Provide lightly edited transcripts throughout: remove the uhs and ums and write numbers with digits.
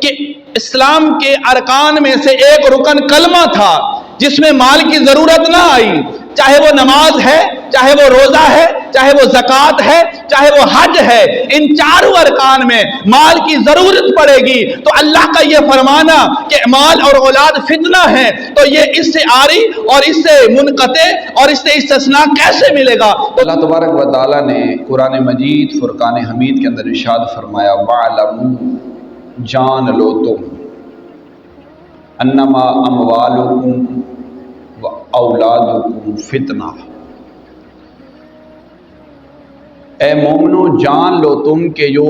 کہ اسلام کے ارکان میں سے ایک رکن کلمہ تھا جس میں مال کی ضرورت نہ آئی، چاہے وہ نماز ہے، چاہے وہ روزہ ہے، چاہے وہ زکوٰۃ ہے، چاہے وہ حج ہے، ان چاروں ارکان میں مال کی ضرورت پڑے گی۔ تو اللہ کا یہ فرمانا کہ مال اور اولاد فتنہ ہے، تو یہ اس سے عاری اور اس سے منقطع اور اس سے استثناء کیسے ملے گا؟ اللہ تبارک و تعالیٰ نے قرآن مجید فرقان حمید کے اندر ارشاد فرمایا وَاعْلَمُوا، جان لو تم، انما اموالکم و اولادکم فتنہ، اے مومنو جان لو تم کہ جو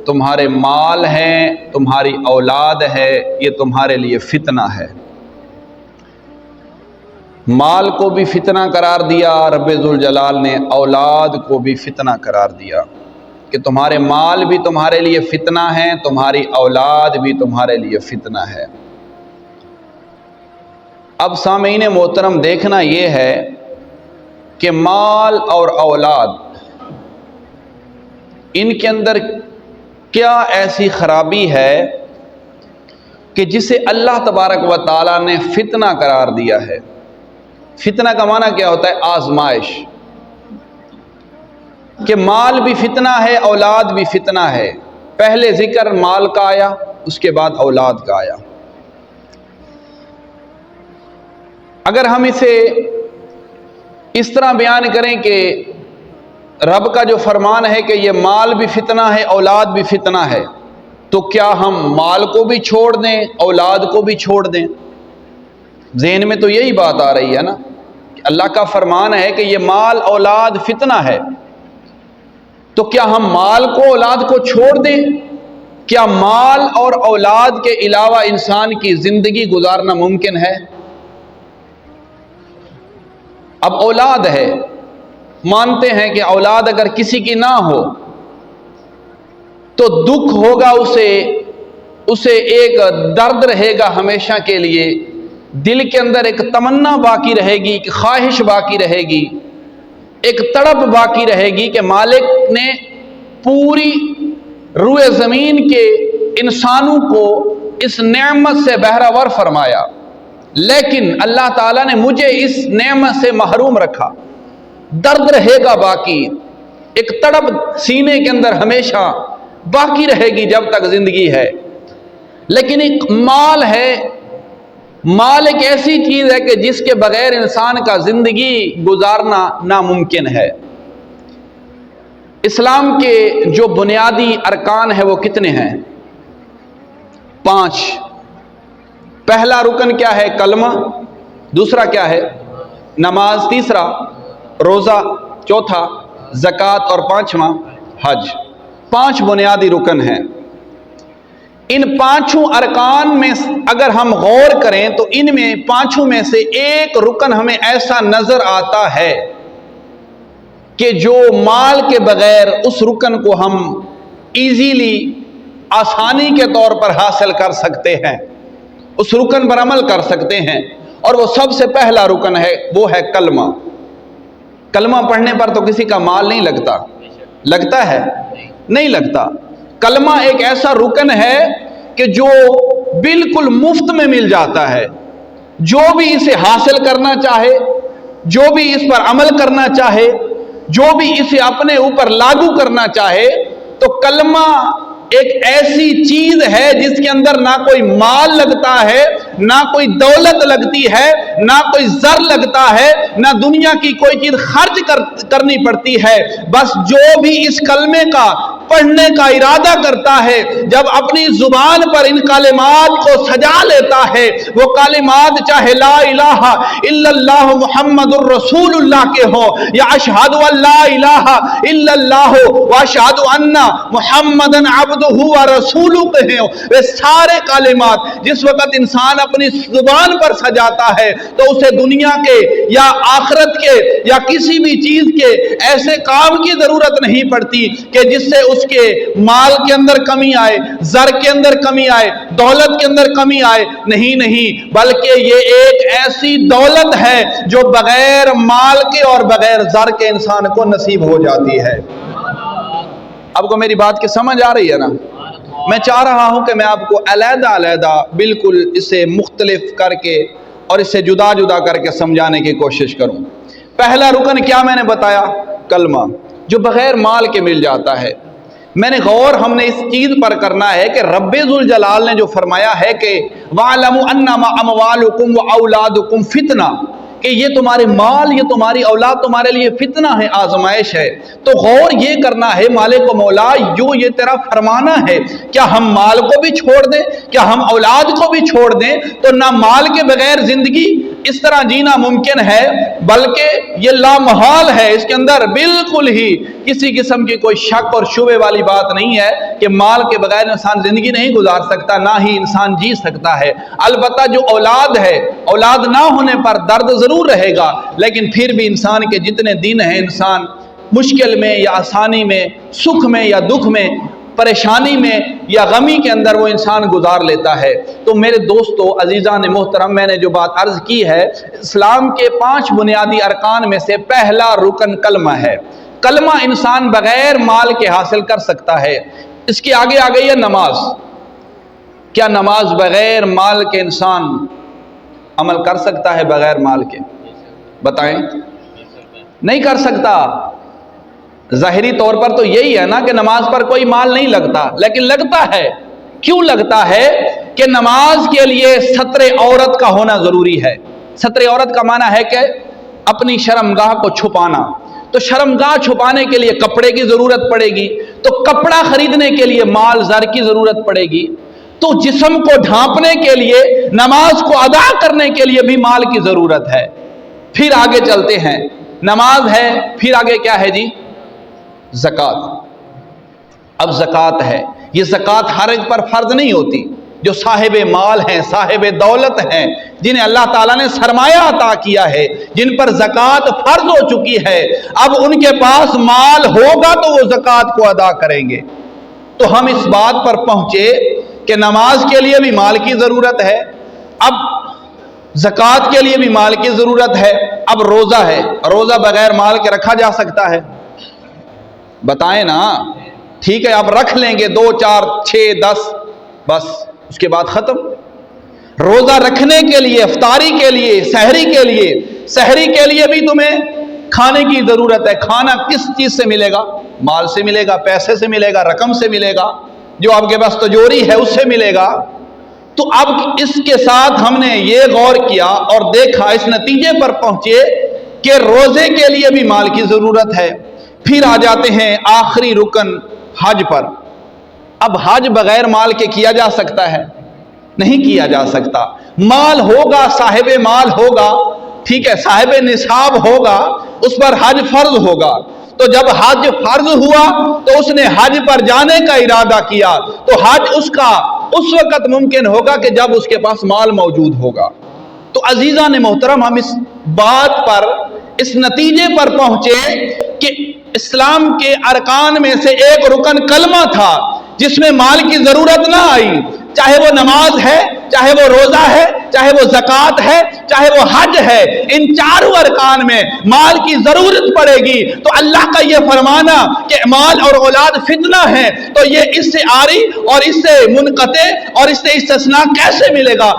تمہارے مال ہیں، تمہاری اولاد ہے، یہ تمہارے لیے فتنہ ہے۔ مال کو بھی فتنہ قرار دیا رب ذوالجلال نے، اولاد کو بھی فتنہ قرار دیا کہ تمہارے مال بھی تمہارے لیے فتنہ ہے، تمہاری اولاد بھی تمہارے لیے فتنہ ہے۔ اب سامعین محترم دیکھنا یہ ہے کہ مال اور اولاد، ان کے اندر کیا ایسی خرابی ہے کہ جسے اللہ تبارک و تعالیٰ نے فتنہ قرار دیا ہے۔ فتنہ کا معنی کیا ہوتا ہے؟ آزمائش، کہ مال بھی فتنہ ہے، اولاد بھی فتنہ ہے۔ پہلے ذکر مال کا آیا، اس کے بعد اولاد کا آیا۔ اگر ہم اسے اس طرح بیان کریں کہ رب کا جو فرمان ہے کہ یہ مال بھی فتنہ ہے، اولاد بھی فتنہ ہے، تو کیا ہم مال کو بھی چھوڑ دیں، اولاد کو بھی چھوڑ دیں؟ ذہن میں تو یہی بات آ رہی ہے نا کہ اللہ کا فرمان ہے کہ یہ مال اولاد فتنہ ہے، تو کیا ہم مال کو اولاد کو چھوڑ دیں؟ کیا مال اور اولاد کے علاوہ انسان کی زندگی گزارنا ممکن ہے؟ اب اولاد ہے، مانتے ہیں کہ اولاد اگر کسی کی نہ ہو تو دکھ ہوگا، اسے ایک درد رہے گا ہمیشہ کے لیے، دل کے اندر ایک تمنا باقی رہے گی، ایک خواہش باقی رہے گی، ایک تڑپ باقی رہے گی کہ مالک نے پوری روئے زمین کے انسانوں کو اس نعمت سے بہرہور فرمایا، لیکن اللہ تعالیٰ نے مجھے اس نعمت سے محروم رکھا۔ درد رہے گا باقی، ایک تڑپ سینے کے اندر ہمیشہ باقی رہے گی جب تک زندگی ہے۔ لیکن ایک مال ہے، مال ایک ایسی چیز ہے کہ جس کے بغیر انسان کا زندگی گزارنا ناممکن ہے۔ اسلام کے جو بنیادی ارکان ہیں وہ کتنے ہیں؟ 5۔ پہلا رکن کیا ہے؟ کلمہ۔ دوسرا کیا ہے؟ نماز۔ تیسرا روزہ۔ چوتھا زکوٰۃ، اور 5واں حج۔ 5 بنیادی رکن ہیں۔ ان 5 ارکان میں اگر ہم غور کریں تو ان میں 5 میں سے ایک رکن ہمیں ایسا نظر آتا ہے کہ جو مال کے بغیر اس رکن کو ہم ایزیلی، آسانی کے طور پر حاصل کر سکتے ہیں، اس رکن پر عمل کر سکتے ہیں، اور وہ سب سے پہلا رکن ہے، وہ ہے کلمہ۔ کلمہ پڑھنے پر تو کسی کا مال نہیں لگتا، لگتا ہے؟ نہیں لگتا۔ کلمہ ایک ایسا رکن ہے کہ جو بالکل مفت میں مل جاتا ہے، جو بھی اسے حاصل کرنا چاہے، جو بھی اس پر عمل کرنا چاہے، جو بھی اسے اپنے اوپر لاگو کرنا چاہے، تو کلمہ ایک ایسی چیز ہے جس کے اندر نہ کوئی مال لگتا ہے، نہ کوئی دولت لگتی ہے، نہ کوئی زر لگتا ہے، نہ دنیا کی کوئی چیز خرچ کرنی پڑتی ہے۔ بس جو بھی اس کلمے کا پڑھنے کا ارادہ کرتا ہے، جب اپنی زبان پر ان کلمات کو سجا لیتا ہے، وہ کلمات چاہے لا الہ الا اللہ محمد الرسول اللہ کے ہو، یا اشہد ان لا الہ الا اللہ واشہد ان محمد عبدہ ورسولہ کے ہیں، وہ سارے کلمات جس وقت انسان اپنی زبان پر سجاتا ہے تو اسے دنیا کے یا آخرت کے یا کسی بھی چیز کے ایسے کام کی ضرورت نہیں پڑتی کہ جس سے اس کے مال کے اندر کمی آئے، زر کے اندر کمی آئے، دولت کے اندر کمی آئے۔ نہیں، بلکہ یہ ایک ایسی دولت ہے جو بغیر مال کے اور بغیر زر کے انسان کو نصیب ہو جاتی ہے۔ اب کو میری بات کی سمجھ آ رہی ہے نا؟ میں چاہ رہا ہوں کہ میں آپ کو علیحدہ علیحدہ بالکل اسے مختلف کر کے اور اسے جدا جدا کر کے سمجھانے کی کوشش کروں۔ پہلا رکن کیا میں نے بتایا؟ کلمہ، جو بغیر مال کے مل جاتا ہے۔ میں نے غور ہم نے اس چیز پر کرنا ہے کہ رب ذوالجلال نے جو فرمایا ہے کہ وَاعْلَمُوا أَنَّمَا أَمْوَالُكُمْ وَأَوْلَادُكُمْ فِتْنَةٌ، کہ یہ تمہارے مال، یہ تمہاری اولاد تمہارے لیے فتنہ ہے، آزمائش ہے۔ تو غور یہ کرنا ہے مالک و مولا، یہ تیرا فرمانا ہے، کیا ہم مال کو بھی چھوڑ دیں؟ کیا ہم اولاد کو بھی چھوڑ دیں؟ تو نہ مال کے بغیر زندگی اس طرح جینا ممکن ہے، بلکہ یہ لامحال ہے، اس کے اندر بالکل ہی کسی قسم کی کوئی شک اور شبے والی بات نہیں ہے کہ مال کے بغیر انسان زندگی نہیں گزار سکتا، نہ ہی انسان جی سکتا ہے۔ البتہ جو اولاد ہے، اولاد نہ ہونے پر درد ضرور رہے گا، لیکن پھر بھی انسان کے جتنے دن ہیں، انسان مشکل میں یا آسانی میں، سکھ میں یا دکھ میں، پریشانی میں یا غمی کے اندر وہ انسان گزار لیتا ہے۔ تو میرے دوستو عزیزان محترم، میں نے جو بات عرض کی ہے، اسلام کے 5 بنیادی ارکان میں سے پہلا رکن کلمہ ہے۔ کلمہ انسان بغیر مال کے حاصل کر سکتا ہے۔ اس کے آگے آ گئی ہے نماز۔ کیا نماز بغیر مال کے انسان عمل کر سکتا ہے؟ بغیر مال کے بتائیں، نہیں کر سکتا۔ ظاہری طور پر تو یہی ہے نا کہ نماز پر کوئی مال نہیں لگتا، لیکن لگتا ہے۔ کیوں لگتا ہے؟ کہ نماز کے لیے ستر عورت کا ہونا ضروری ہے۔ ستر عورت کا معنی ہے کہ اپنی شرمگاہ کو چھپانا۔ تو شرمگاہ چھپانے کے لیے کپڑے کی ضرورت پڑے گی، تو کپڑا خریدنے کے لیے مال زر کی ضرورت پڑے گی، تو جسم کو ڈھانپنے کے لیے، نماز کو ادا کرنے کے لیے بھی مال کی ضرورت ہے۔ پھر آگے چلتے ہیں، نماز ہے، پھر آگے کیا ہے جی؟ زکوٰۃ۔ اب زکوٰۃ ہے، یہ زکوٰۃ ہر ایک پر فرض نہیں ہوتی۔ جو صاحب مال ہیں، صاحب دولت ہیں، جنہیں اللہ تعالیٰ نے سرمایہ عطا کیا ہے، جن پر زکوٰۃ فرض ہو چکی ہے، اب ان کے پاس مال ہوگا تو وہ زکوٰۃ کو ادا کریں گے۔ تو ہم اس بات پر پہنچے کہ نماز کے لیے بھی مال کی ضرورت ہے، اب زکوٰۃ کے لیے بھی مال کی ضرورت ہے۔ اب روزہ ہے، روزہ بغیر مال کے رکھا جا سکتا ہے؟ بتائیں نا۔ ٹھیک ہے، آپ رکھ لیں گے 2 4 6 10، بس اس کے بعد ختم۔ روزہ رکھنے کے لیے، افطاری کے لیے، سحری کے لیے بھی تمہیں کھانے کی ضرورت ہے۔ کھانا کس چیز سے ملے گا؟ مال سے ملے گا، پیسے سے ملے گا، رقم سے ملے گا، جو آپ کے پاس تجوری ہے اس سے ملے گا۔ تو اب اس کے ساتھ ہم نے یہ غور کیا اور دیکھا، اس نتیجے پر پہنچے کہ روزے کے لیے بھی مال کی ضرورت ہے۔ پھر آ جاتے ہیں آخری رکن حج پر۔ اب حج بغیر مال کے کیا جا سکتا ہے؟ نہیں کیا جا سکتا۔ مال ہوگا، صاحب مال ہوگا، ٹھیک ہے، صاحب نصاب ہوگا، اس پر حج فرض ہوگا۔ تو جب حج فرض ہوا تو اس نے حج پر جانے کا ارادہ کیا، تو حج اس کا اس وقت ممکن ہوگا کہ جب اس کے پاس مال موجود ہوگا۔ تو عزیزان محترم، ہم اس بات پر، اس نتیجے پر پہنچے کہ اسلام کے ارکان میں سے ایک رکن کلمہ تھا، جس میں مال کی ضرورت نہ آئی، چاہے وہ نماز ہے، چاہے وہ روزہ ہے، چاہے وہ زکوٰۃ ہے، چاہے وہ حج ہے، ان 4 ارکان میں مال کی ضرورت پڑے گی۔ تو اللہ کا یہ فرمانا کہ مال اور اولاد فتنہ ہے، تو یہ اس سے عاری اور اس سے منقطع اور اس سے استثناء کیسے ملے گا؟